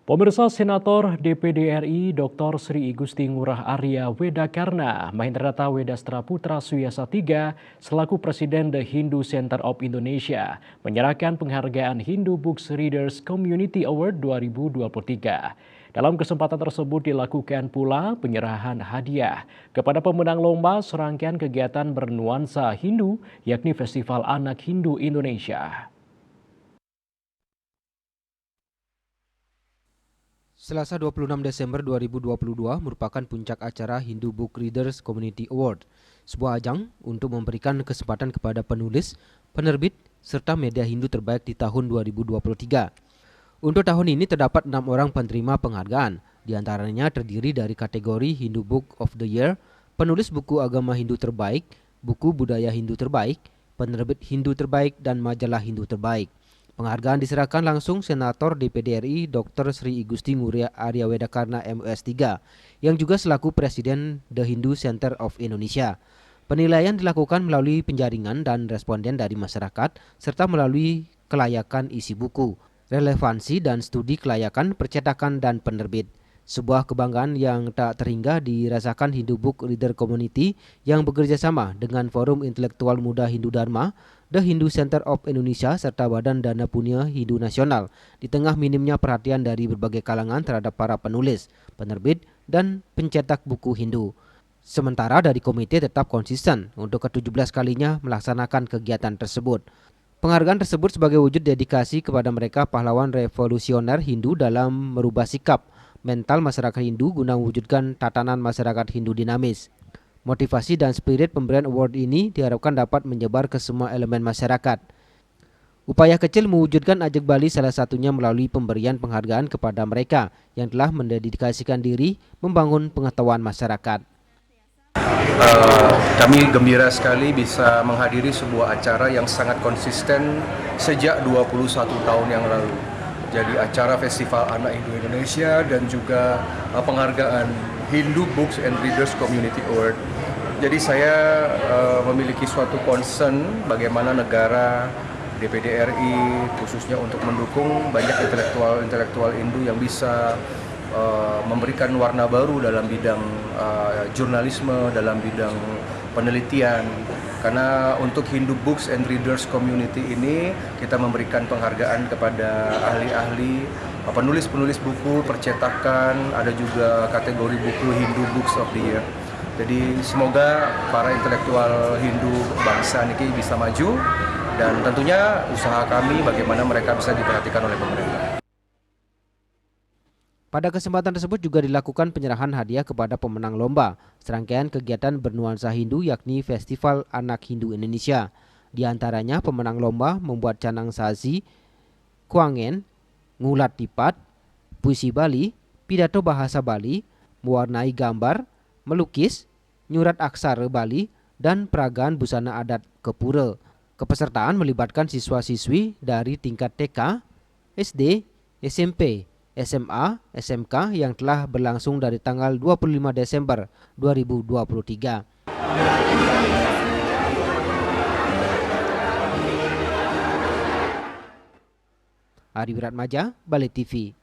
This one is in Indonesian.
Pemirsa Senator DPD RI Dr. Sri Igusti Ngurah Arya Wedakarna Mahendrata Wedastra Putra Suyasa III selaku Presiden The Hindu Center of Indonesia menyerahkan penghargaan Hindu Books Readers Community Award 2023. Dalam kesempatan tersebut dilakukan pula penyerahan hadiah kepada pemenang lomba serangkaian kegiatan bernuansa Hindu yakni Festival Anak Hindu Indonesia. Selasa 26 Desember 2022 merupakan puncak acara Hindu Book Readers Community Award, sebuah ajang untuk memberikan kesempatan kepada penulis, penerbit, serta media Hindu terbaik di tahun 2023. Untuk tahun ini terdapat 6 orang penerima penghargaan, diantaranya terdiri dari kategori Hindu Book of the Year, penulis buku agama Hindu terbaik, buku budaya Hindu terbaik, penerbit Hindu terbaik, dan majalah Hindu terbaik. Penghargaan diserahkan langsung Senator DPD RI Dr. Sri Igusti Ngurah Arya Wedakarna MUS 3 yang juga selaku Presiden The Hindu Center of Indonesia. Penilaian dilakukan melalui penjaringan dan responden dari masyarakat serta melalui kelayakan isi buku, relevansi dan studi kelayakan percetakan dan penerbit. Sebuah kebanggaan yang tak terhingga dirasakan Hindu Book Reader Community yang bekerja sama dengan Forum Intelektual Muda Hindu Dharma, The Hindu Center of Indonesia, serta Badan Dana Punya Hindu Nasional di tengah minimnya perhatian dari berbagai kalangan terhadap para penulis, penerbit, dan pencetak buku Hindu. Sementara dari komite tetap konsisten untuk ke-17 kalinya melaksanakan kegiatan tersebut. Penghargaan tersebut sebagai wujud dedikasi kepada mereka pahlawan revolusioner Hindu dalam merubah sikap mental masyarakat Hindu guna mewujudkan tatanan masyarakat Hindu dinamis. Motivasi dan spirit pemberian award ini diharapkan dapat menyebar ke semua elemen masyarakat. Upaya kecil mewujudkan ajak Bali salah satunya melalui pemberian penghargaan kepada mereka yang telah mendedikasikan diri membangun pengetahuan masyarakat. Kami gembira sekali bisa menghadiri sebuah acara yang sangat konsisten sejak 21 tahun yang lalu. Jadi acara Festival Anak Hindu Indonesia dan juga penghargaan Hindu Books and Readers Community Award. Jadi saya memiliki suatu concern bagaimana negara DPD RI khususnya untuk mendukung banyak intelektual Hindu yang bisa memberikan warna baru dalam bidang jurnalisme, dalam bidang penelitian. Karena untuk Hindu Books and Readers Community ini kita memberikan penghargaan kepada ahli-ahli, penulis-penulis buku, percetakan, ada juga kategori buku Hindu Books of the Year. Jadi semoga para intelektual Hindu bangsa ini bisa maju dan tentunya usaha kami bagaimana mereka bisa diperhatikan oleh pemerintah. Pada kesempatan tersebut juga dilakukan penyerahan hadiah kepada pemenang lomba serangkaian kegiatan bernuansa Hindu yakni Festival Anak Hindu Indonesia. Di antaranya pemenang lomba membuat canang sazi, kuangen, ngulat lipat, puisi Bali, pidato bahasa Bali, mewarnai gambar, melukis, nyurat aksara Bali, dan peragaan busana adat Kepura. Kepesertaan melibatkan siswa-siswi dari tingkat TK, SD, SMP, SMA, SMK yang telah berlangsung dari tanggal 25 Desember 2023. Ari Wiratmaja, Bali TV.